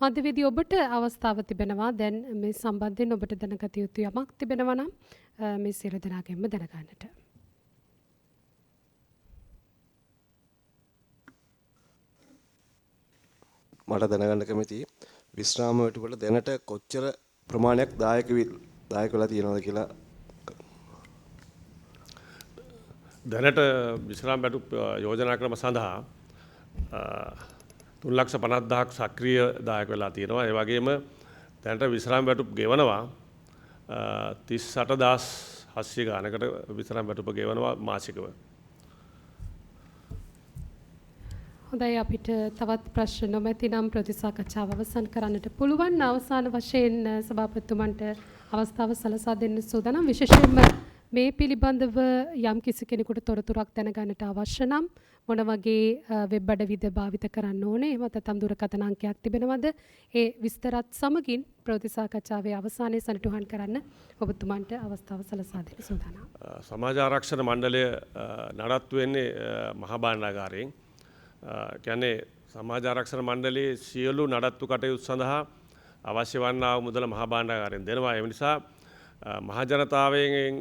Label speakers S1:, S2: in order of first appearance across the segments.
S1: මධ්‍යවේදී ඔබට අවස්ථාව තිබෙනවා දැන් මේ සම්බන්ධයෙන් ඔබට දැනගත යුතු යමක් තිබෙනවා නම් මේ සියලු දෙනාගෙන්ම දැනගන්නට.
S2: මට දැනගන්න කැමතියි විශ්‍රාම වැටුපට දැනට කොච්චර ප්‍රමාණයක් දායක වෙලා තියෙනවද කියලා.
S3: දැනට විශ්‍රාම වැටුප යෝජනා ක්‍රම සඳහා 3,50,000ක් සක්‍රීය දායක වෙලා තියෙනවා. ඒ වගේම දැනට විශ්‍රාම වැටුප ගෙවනවා 38,700 ගානකට විශ්‍රාම වැටුප ගෙවනවා මාසිකව.
S1: හොඳයි අපිට තවත් ප්‍රශ්න නොමැති නම් ප්‍රතිසාකච්ඡාව අවසන් කරන්නට පුළුවන්. අවසාන වශයෙන් සභාපතිතුමන්ට අවස්ථාව සලසා දෙන්න සූදානම්. විශේෂයෙන්ම මේ පිළිබඳව යම් කිසි කෙනෙකුට තොරතුරක් දැනගන්නට අවශ්‍ය නම් මොන වගේ වෙබ් අඩවිද භාවිත කරන්න ඕනේ? එහෙම නැත්නම් දුරකථන අංකයක් තිබෙනවද? ඒ විස්තරත් සමගින් ප්‍රතිසාකච්ඡාවේ අවසානයේ සනිටුහන් කරන්න ඔබතුමන්ට අවස්ථාව සලසා දෙන්න සූදානම්.
S3: සමාජ ආරක්ෂණ මණ්ඩලය නඩත්තු වෙන්නේ මහා භාණ්ඩාගාරයෙන්. කියන්නේ සමාජ ආරක්ෂණ මණ්ඩලයේ සියලු නඩත්තු කටයුතු සඳහා අවශ්‍ය වන්නා වූ මුදල මහා භාණ්ඩාගාරයෙන් දෙනවා. ඒ නිසා මහ ජනතාවයෙන්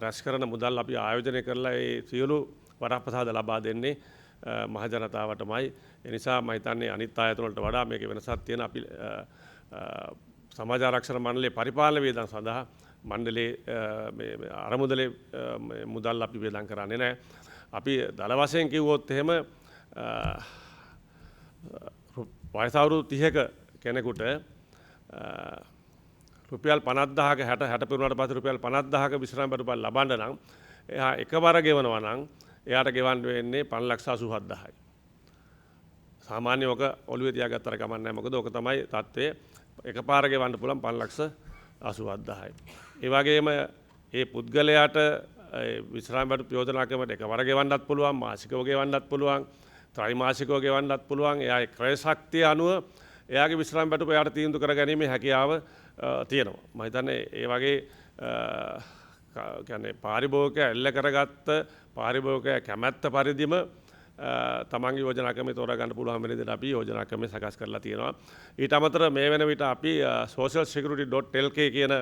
S3: රැස් කරන මුදල් අපි ආයෝජනය කරලා ඒ සියලු වරප්‍රසාද ලබා දෙන්නේ මහ ජනතාවටමයි. ඒ නිසා මම හිතන්නේ අනිත් ආයතන වලට වඩා මේකේ වෙනසක් තියෙන. අපි සමාජ ආරක්ෂණ මණ්ඩලයේ පරිපාලන වේදන් සඳහා මණ්ඩලයේ මේ අරමුදලේ මුදල් අපි වේදන් කරන්නේ නැහැ. අපි දල වශයෙන් කිව්වොත් එහෙම වයස අවුරුදු 30ක කෙනෙකුට රුපියල් 50,000ක 60 පිරුණාට පස්සේ රුපියල් 50,000ක විශ්‍රාම වැටුපක් ලබන්න නම් එයා එකවර ගෙවනවා නම් එයාට ගෙවන්න වෙන්නේ 5,87,000යි. සාමාන්‍ය ඔක ඔළුවේ තියාගත්තර කමක් නැහැ. මොකද ඔක තමයි තත්ත්වය. එකපාර ගෙවන්න පුළුවන් 5,87,000යි. ඒ වගේම මේ පුද්ගලයාට විශ්‍රාම වැටුප යෝජනා ක්‍රමයට එකවර ගෙවන්නත් පුළුවන්, මාසිකව ගෙවන්නත් පුළුවන්, ත්‍රිමාසිකව ගෙවන්නත් පුළුවන්. එයා ක්‍රය ශක්තිය අනුව එයාගේ විශ්‍රාම වැටුප එයාට තීන්දුව කරගැනීමේ හැකියාව තියෙනවා. මම හිතන්නේ ඒ වගේ කියන්නේ පාරිභෝගිකය එල්ල කරගත්ත පාරිභෝගිකය කැමැත්ත පරිදිම තමන්ගේ යෝජනා ක්‍රමය තෝරා ගන්න පුළුවන් වෙන විදිහට අපි යෝජනා ක්‍රමය සකස් කරලා තියෙනවා. ඊට අමතරව මේ වෙන විට අපි socialsecurity.lk කියන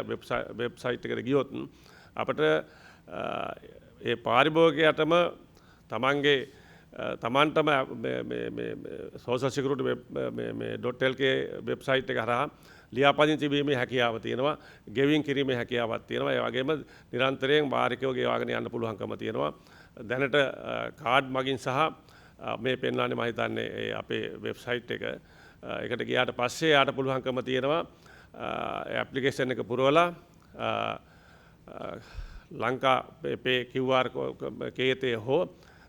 S3: වෙබ්සයිට් එකට ගියොත් අපිට ඒ පාරිභෝගිකයටම තමන්ටම socialsecurity.lk වෙබ්සයිට් එක හරහා ලියාපදිංචි වීමේ හැකියාව තියෙනවා. ගෙවින් කිරීමේ හැකියාවක් තියෙනවා. ඒ වගේම නිරන්තරයෙන් වාරිකව ගෙවාගෙන යන්න පුළුවන්කම තියෙනවා. දැනට කාඩ් මගින් සහ මේ පෙන්වන්නේ මම හිතන්නේ අපේ වෙබ්සයිට් එක. ඒකට ගියාට පස්සේ යාට පුළුවන්කම තියෙනවා ඇප්ලිකේෂන් එක පුරවලා ලංකා පේ QR කේතේ හෝ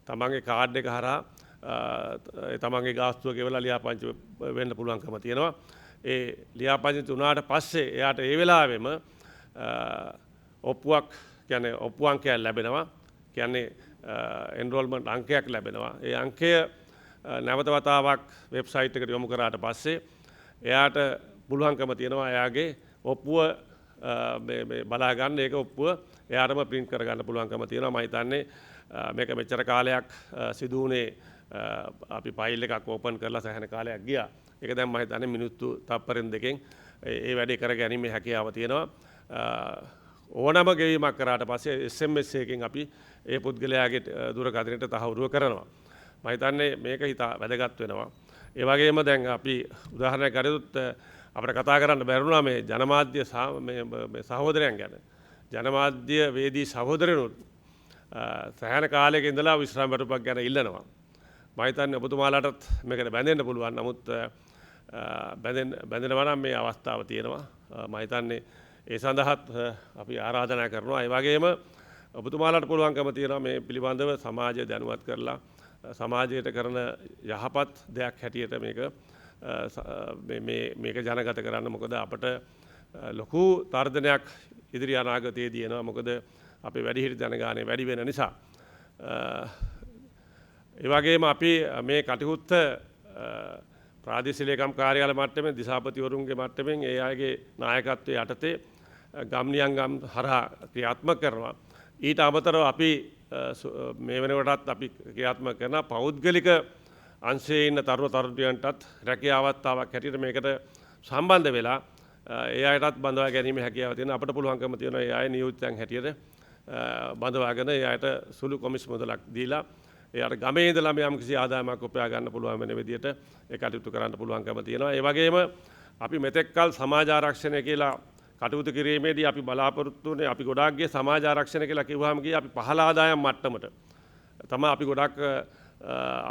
S3: තමන්ගේ කාඩ් එක හරහා තමන්ගේ ගාස්තුව ගෙවලා ලියාපදිංචි වෙන්න පුළුවන්කම තියෙනවා. ඒ ලියාපදිංචි වුණාට පස්සේ එයාට ඒ වෙලාවෙම ඔප්පුවක් කියන්නේ ඔප්පු අංකයක් ලැබෙනවා. කියන්නේ එන්රෝල්මන්ට් අංකයක් ලැබෙනවා. ඒ අංකය නැවත වතාවක් වෙබ්සයිට් එකට යොමු කරාට පස්සේ එයාට පුළුවන්කම තියෙනවා එයාගේ ඔප්පුව මේ බලා ගන්න. ඒක ඔප්පුව එයාටම print කරගන්න පුළුවන්කම තියෙනවා. මම හිතන්නේ මේක මෙච්චර කාලයක් සිදු වුණේ අපි ෆයිල් එකක් ඕපන් කරලා සෑහෙන කාලයක් ගියා. ඒක දැන් මම හිතන්නේ මිනිත්තු තප්පරෙන් දෙකෙන් ඒ වැඩේ කරගැනීමේ හැකියාව තියෙනවා. ඕනම ගෙවීමක් කරාට පස්සේ SMS එකකින් අපි ඒ පුද්ගලයාගේ දුරකථනයට තහවුරු කරනවා. මම හිතන්නේ මේක වැදගත් වෙනවා. ඒ වගේම දැන් අපි උදාහරණයක් ගත්තොත් අපිට කතා කරන්න බැරිුණා මේ ජනමාධ්‍ය මේ සහෝදරයන් ගැන. ජනමාධ්‍ය වේදී සහෝදරයනුත් සෑහෙන කාලයක ඉඳලා විශ්‍රාම වැටුපක් ගැන ඉල්ලනවා. මම හිතන්නේ ඔබතුමාලාටත් මේකට බැඳෙන්න පුළුවන්. නමුත් බැඳෙනවා නම් මේ අවස්ථාව තියෙනවා. මම හිතන්නේ ඒ සඳහාත් අපි ආරාධනා කරනවා. ඒ වගේම ඔබතුමාලාට පුළුවන්කම තියෙනවා මේ පිළිබඳව සමාජය දැනුවත් කරලා සමාජයට කරන යහපත් දෙයක් හැටියට මේක ජනගත කරන්න. මොකද අපට ලොකු තර්ජනයක් ඉදිරි අනාගතයේදී එනවා. මොකද අපේ වැඩිහිටි ජනගහනය වැඩි වෙන නිසා. ඒ වගේම අපි මේ කටයුත්ත ප්‍රාදේශීය ලේකම් කාර්යාල මට්ටමේ දිසාපතිවරුන්ගේ මට්ටමින් ඒ අයගේ නායකත්වයේ යටතේ ගම්නියංගම් හරහා ක්‍රියාත්මක කරනවා. ඊට අමතරව අපි මේ වෙනකොටත් අපි ක්‍රියාත්මක කරන පෞද්ගලික අංශයේ ඉන්න තරුණ තරුණියන්ටත් රැකියාව අවස්ථාවක් හැටියට මේකට සම්බන්ධ වෙලා ඒ අයටත් බඳවා ගැනීම හැකියාව තියෙන අපට පුළුවන්කම තියෙනවා ඒ අය නියුක්තයන් හැටියට බඳවාගෙන ඒ අයට සුළු කොමිස් මුදලක් දීලා එයාට ගමේ ඉඳලා යම් කිසි ආදායමක් උපයා ගන්න පුළුවන් වෙන විදිහට ඒ කටයුතු කරන්න පුළුවන්කම තියෙනවා. ඒ වගේම අපි මෙතෙක්කල් සමාජ ආරක්ෂණය කියලා කටයුතු කිරීමේදී අපි බලාපොරොත්තු වෙන්නේ අපි ගොඩාක් ගියේ සමාජ ආරක්ෂණය කියලා කිව්වහම ගියේ අපි පහළ ආදායම් මට්ටමට තමයි අපි ගොඩක්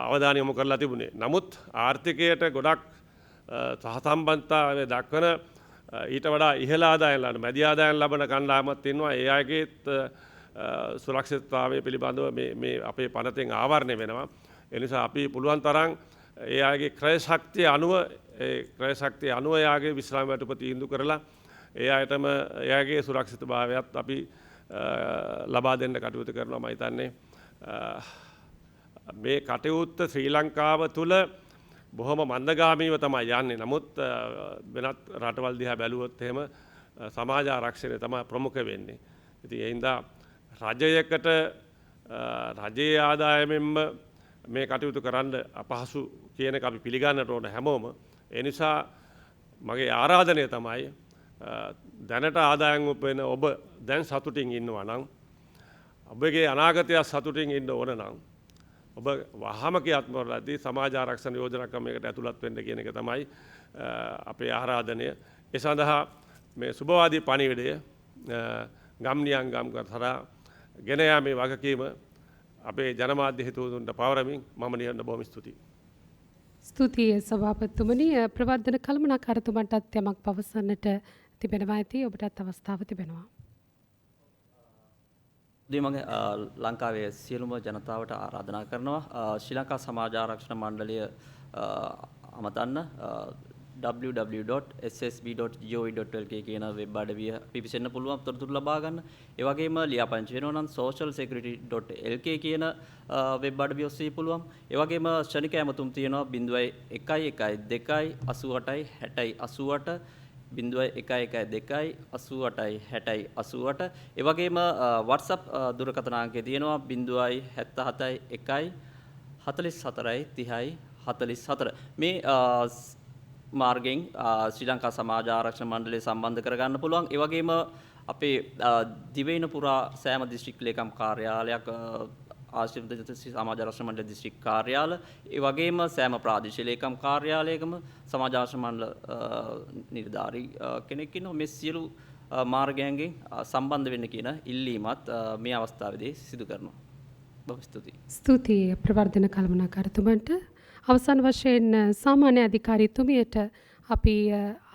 S3: අවධානය යොමු කරලා තිබුණේ. නමුත් ආර්ථිකයට ගොඩක් සහසම්බන්ධතාවය දක්වන ඊට වඩා ඉහළ ආදායම් ලබන මැදි ආදායම් ලබන කණ්ඩායමක් තියෙනවා. ඒ අයගේත් සුරක්ෂිතතාවය පිළිබඳව මේ අපේ පනතෙන් ආවරණය වෙනවා. ඒ නිසා අපි පුළුවන් තරම් ඒ අයගේ ක්‍රය ශක්තිය අනුව එයාගේ විශ්‍රාම වැටුප තීන්දුව කරලා ඒ අයටම එයාගේ සුරක්ෂිතභාවයත් අපි ලබා දෙන්න කටයුතු කරනවා. මම හිතන්නේ මේ කටයුත්ත ශ්‍රී ලංකාව තුළ බොහොම මන්දගාමීව තමයි යන්නේ. නමුත් වෙනත් රටවල් දිහා බැලුවොත් එහෙම සමාජ ආරක්ෂණය තමයි ප්‍රමුඛ වෙන්නේ. ඉතින් ඒ හින්දා රජයකට රජයේ ආදායමෙන්ම මේ කටයුතු කරන්න අපහසු කියන එක අපි පිළිගන්නට ඕන හැමෝම. ඒ නිසා මගේ ආරාධනය තමයි දැනට ආදායම් උපයන ඔබ දැන් සතුටින් ඉන්නවා නම් ඔබගේ අනාගතය සතුටින් ඉන්න ඕන නම් ඔබ වහම ක්‍රියාත්මකවලදී සමාජ ආරක්ෂණ යෝජනා ක්‍රමයකට ඇතුළත් වෙන්න කියන එක තමයි අපේ ආරාධනය. ඒ සඳහා මේ සුබවාදී පණිවිඩය ගම්නියන් ගම්කරා ගෙන යාමේ වගකීම අපේ ජනමාධ්‍ය හිතවතුන්ට පවරමින් මම නියන්න බොහොම ස්තුතියි.
S1: ස්තුතියි සභාපතිතුමනි. ප්‍රවර්ධන කළමනාකාරතුමන්ටත් යමක් පවසන්නට තිබෙනවා ඇති. ඔබටත් අවස්ථාව තිබෙනවා.
S4: මගේ ලංකාවේ සියලුම ජනතාවට ආරාධනා කරනවා ශ්‍රී ලංකා සමාජ ආරක්ෂණ මණ්ඩලය අමතන්න www.ssb.gov.lk කියන වෙබ් අඩවිය පිවිසෙන්න පුළුවන් තොරතුරු ලබා ගන්න. ඒ වගේම ලියාපදිංචි වෙනවා නම් socialsecurity.lk කියන වෙබ් අඩවිය ඔස්සේ පුළුවන්. ඒ වගේම ශනික ඇමතුම් තියෙනවා 0112886088 0112886088. ඒ වගේම WhatsApp දුරකථන අංකය තියෙනවා 077443044. මේ මාර්ගයෙන් ශ්‍රී ලංකා සමාජ ආරක්ෂණ මණ්ඩලය සම්බන්ධ කරගන්න පුළුවන්. ඒ වගේම අපේ දිවයින පුරා සෑම දිස්ත්‍රික් ලේකම් කාර්යාලයක් ආශ්‍රිත සමාජ ආරක්ෂණ මණ්ඩල දිස්ත්‍රික් කාර්යාල ඒ වගේම සෑම ප්‍රාදේශීය ලේකම් කාර්යාලයකම සමාජ ආරක්ෂණ මණ්ඩල නිලධාරී කෙනෙක් ඉන්නවා. මේ සියලු මාර්ගයන්ගෙන් සම්බන්ධ වෙන්න කියන ඉල්ලීමත් මේ අවස්ථාවේදී සිදු කරනවා. බොහොම ස්තුතියි.
S1: ස්තුතියි ප්‍රවර්ධන කළමනාකාරතුමන්ට. අවසන් වශයෙන් සාමාන්‍ය අධිකාරීතුමියට අපි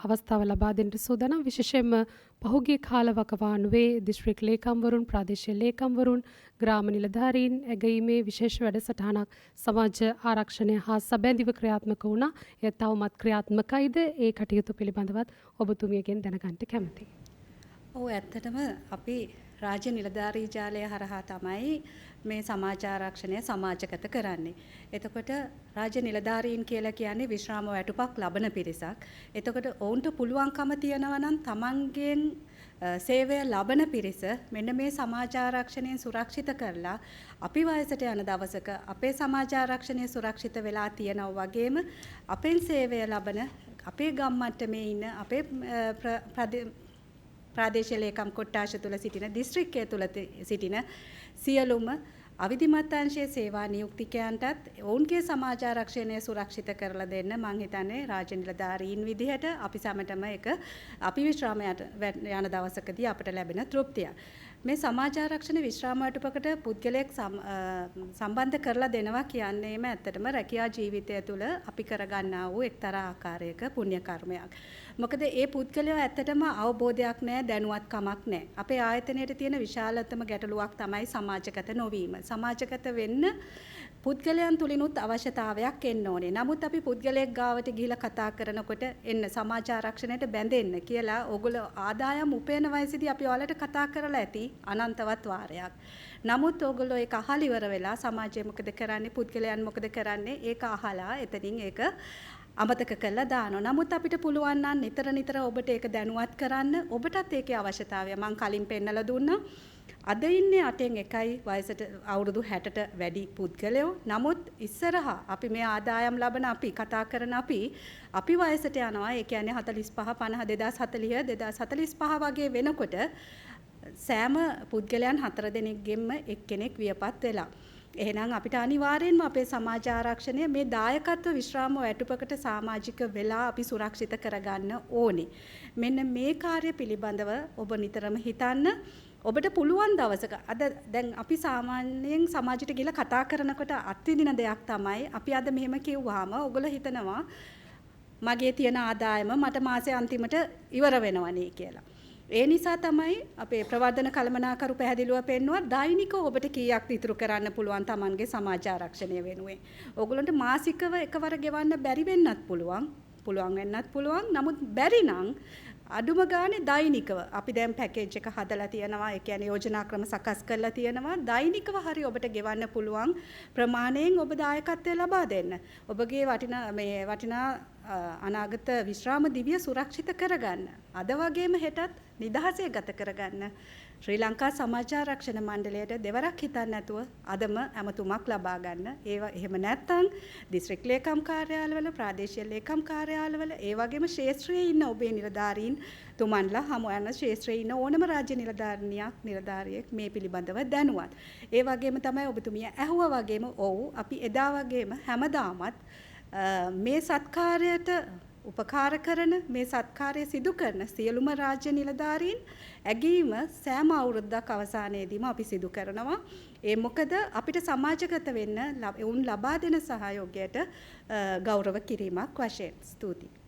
S1: අවස්ථාව ලබා දෙන්න සූදානම්. විශේෂයෙන්ම පහුගිය කාලවකවානුවේ දිස්ත්‍රික් ලේකම්වරුන්, ප්‍රාදේශීය ලේකම්වරුන්, ග්‍රාම නිලධාරීන් ඇගීමේ විශේෂ වැඩසටහනක් සමාජ ආරක්ෂණය හා සැබැඳිව ක්‍රියාත්මක වුණා. එය තවමත් ක්‍රියාත්මකයිද? ඒ කටයුතු පිළිබඳවත් ඔබතුමියගෙන් දැනගන්න කැමතියි.
S5: ඔව් ඇත්තටම අපි රාජ්‍ය නිලධාරී ජාලය හරහා තමයි මේ සමාජ ආරක්ෂණය සමාජගත කරන්නේ. එතකොට රාජ්‍ය නිලධාරීන් කියලා කියන්නේ විශ්‍රාම වැටුපක් ලබන පිරිසක්. එතකොට ඔවුන්ට පුළුවන්කම තියනවා නම් තමන්ගෙන් සේවය ලබන පිරිස මෙන්න මේ සමාජ ආරක්ෂණයෙන් සුරක්ෂිත කරලා අපි වයසට යන දවසක අපේ සමාජ ආරක්ෂණය සුරක්ෂිත වෙලා තියෙනවා වගේම අපෙන් සේවය ලබන අපේ ගම් මට්ටමේ ඉන්න අපේ ප්‍රාදේශීය ලේකම් කොට්ටාශ තුල සිටින දිස්ත්‍රික්කය තුල සිටින සියලුම අවිධිමත් අංශයේ සේවා නියුක්තිකයන්ටත් ඔවුන්ගේ සමාජ ආරක්ෂණය සුරක්ෂිත කරලා දෙන්න මම හිතන්නේ රාජ්‍ය නිලධාරීන් විදිහට අපි සමටම එක අපි විශ්‍රාමයට යන දවසකදී අපට ලැබෙන තෘප්තිය. මේ සමාජ ආරක්ෂණ විශ්‍රාම වටුපකට පුද්ගලයෙක් සම්බන්ධ කරලා දෙනවා කියන්නේම ඇත්තටම රැකියා ජීවිතය තුළ අපි කරගන්නා වූ එක්තරා ආකාරයක පුණ්‍ය කර්මයක්. මොකද ඒ පුද්ගලයා ඇත්තටම අවබෝධයක් නැහැ, දැනුවත්කමක් නැහැ. අපේ ආයතනයේ තියෙන විශාලතම ගැටලුවක් තමයි සමාජගත නොවීම. සමාජගත වෙන්න පුද්ගලයන් තුලිනුත් අවශ්‍යතාවයක් එන්න ඕනේ. නමුත් අපි පුද්ගලයෙක් ගාවට ගිහිලා කතා කරනකොට එන්න සමාජ ආරක්ෂණයට බැඳෙන්න කියලා ඕගොල්ලෝ ආදායම් උපයන වයසේදී අපි ඔයාලට කතා කරලා ඇති අනන්තවත් වාරයක්. නමුත් ඕගොල්ලෝ ඒක අහලා ඉවර වෙලා සමාජය මොකද කරන්නේ, පුද්ගලයන් මොකද කරන්නේ, ඒක අහලා එතනින් ඒක අමතක කරලා දානවා. නමුත් අපිට පුළුවන් නම් නිතර ඔබට ඒක දැනුවත් කරන්න, ඔබටත් ඒකේ අවශ්‍යතාවය මම කලින් පෙන්නලා දුන්නා. අද ඉන්නේ 8න් 1යි වයසට අවුරුදු 60ට වැඩි පුද්ගලයෝ. නමුත් ඉස්සරහා අපි මේ ආදායම් ලබන අපි කතා කරන අපි වයසට යනවා. ඒ කියන්නේ 45 50 2045 වගේ වෙනකොට සෑම පුද්ගලයන් 4 දෙනෙක්ගෙන්ම එක්කෙනෙක් වියපත් වෙලා. එහෙනම් අපිට අනිවාර්යෙන්ම අපේ සමාජ ආරක්ෂණය මේ දායකත්ව විශ්‍රාම වැටුපකට සමාජික වෙලා අපි සුරක්ෂිත කරගන්න ඕනේ. මෙන්න මේ කාර්ය පිළිබඳව ඔබ නිතරම හිතන්න. ඔබට පුළුවන් දවසක අද දැන් අපි සාමාන්‍යයෙන් සමාජයට ගිහලා කතා කරනකොට අත්විඳින දෙයක් තමයි අපි අද මෙහෙම කිව්වහම ඔයගොල්ලෝ හිතනවා මගේ තියෙන ආදායම මට මාසේ අන්තිමට ඉවර වෙනවනේ කියලා. ඒ නිසා තමයි අපේ ප්‍රවර්ධන කළමනාකරු පැහැදිලිව පෙන්වුවා දෛනිකව ඔබට කීයක් ඉතුරු කරන්න පුළුවන් Tamanගේ සමාජ ආරක්ෂණය වෙනුවෙන්. ඕගොල්ලන්ට මාසිකව එකවර ගෙවන්න බැරි වෙන්නත් පුළුවන්. වෙන්නත් පුළුවන්. නමුත් බැරි නම් අඩුම ගානේ දෛනිකව අපි දැන් පැකේජ් එක හදලා තියෙනවා. ඒ කියන්නේ යෝජනා ක්‍රම සකස් කරලා තියෙනවා. දෛනිකව හරි ඔබට ගෙවන්න පුළුවන් ප්‍රමාණයෙන් ඔබ දායකත්වය ලබා දෙන්න. ඔබගේ වටිනා අනාගත විශ්‍රාම දිවිය සුරක්ෂිත කරගන්න. අද වගේම හෙටත් නිදහසේ ගත කරගන්න. ශ්‍රී ලංකා සමාජ ආරක්ෂණ මණ්ඩලයට දෙවරක් හිතන්න නැතුව අදම ඇමතුමක් ලබා ගන්න. එහෙම නැත්නම් දිස්ත්‍රික් ලේකම් කාර්යාලවල, ප්‍රාදේශීය ලේකම් කාර්යාලවල, ඒ වගේම ක්ෂේත්‍රයේ ඉන්න ඔබේ නිලධාරීන් තුමන්ලා හමු යන ක්ෂේත්‍රයේ ඉන්න ඕනම රාජ්‍ය නිලධාරියෙක් මේ පිළිබඳව දැනුවත්. ඒ වගේම තමයි ඔබතුමිය ඇහුවා වගේම ඔව් අපි එදා වගේම හැමදාමත් මේ සත්කාරයට උපකාර කරන මේ සත්කාරය සිදු කරන සියලුම රාජ්‍ය නිලධාරීන් ඇගීම සෑම අවුරුද්දක් අවසානයේදීම අපි සිදු කරනවා. ඒ මොකද අපිට සමාජගත වෙන්න උන් ලබා දෙන සහයෝගයට ගෞරව කිරීමක් වශයෙන්. ස්තුතියි.